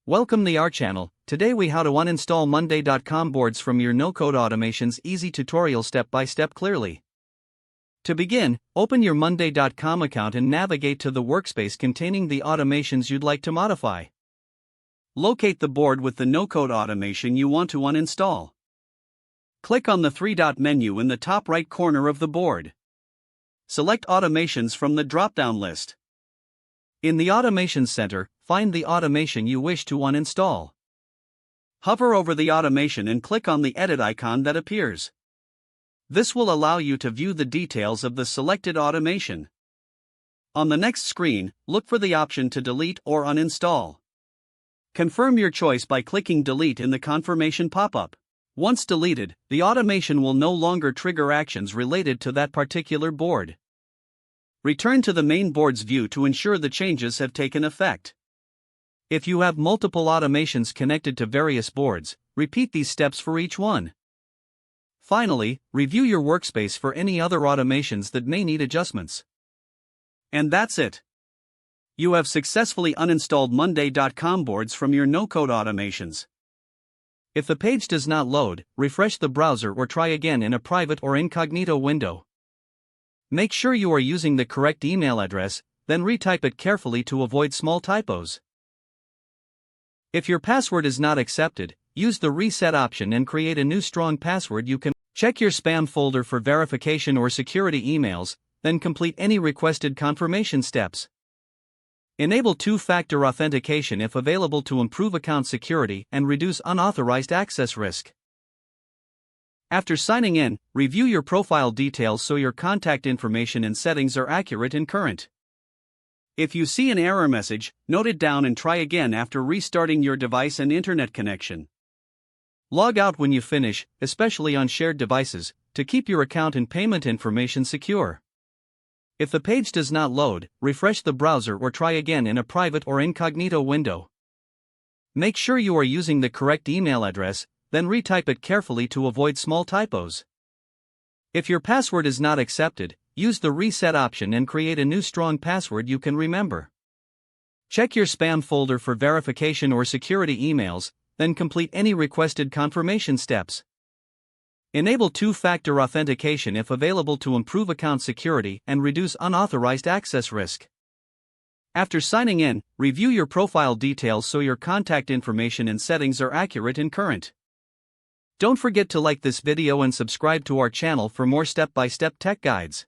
Welcome to our channel. Today we how to uninstall monday.com boards from your no-code automations easy tutorial step by step clearly. To begin, open your monday.com account and navigate to the workspace containing the automations you'd like to modify. Locate the board with the no-code automation you want to uninstall. Click on the three-dot menu in the top right corner of the board. Select Automations from the drop-down list. In the Automations Center, find the automation you wish to uninstall. Hover over the automation and click on the edit icon that appears. This will allow you to view the details of the selected automation. On the next screen, look for the option to delete or uninstall. Confirm your choice by clicking Delete in the confirmation pop-up. Once deleted, the automation will no longer trigger actions related to that particular board. Return to the main board's view to ensure the changes have taken effect. If you have multiple automations connected to various boards, repeat these steps for each one. Finally, review your workspace for any other automations that may need adjustments. And that's it. You have successfully uninstalled monday.com boards from your no-code automations. If the page does not load, refresh the browser or try again in a private or incognito window. Make sure you are using the correct email address, then retype it carefully to avoid small typos. If your password is not accepted, use the reset option and create a new strong password. You can check your spam folder for verification or security emails, then complete any requested confirmation steps. Enable two-factor authentication if available to improve account security and reduce unauthorized access risk. After signing in, review your profile details so your contact information and settings are accurate and current. If you see an error message, note it down and try again after restarting your device and internet connection. Log out when you finish, especially on shared devices, to keep your account and payment information secure. If the page does not load, refresh the browser or try again in a private or incognito window. Make sure you are using the correct email address, then retype it carefully to avoid small typos. If your password is not accepted, use the reset option and create a new strong password you can remember. Check your spam folder for verification or security emails, then complete any requested confirmation steps. Enable two-factor authentication if available to improve account security and reduce unauthorized access risk. After signing in, review your profile details so your contact information and settings are accurate and current. Don't forget to like this video and subscribe to our channel for more step-by-step tech guides.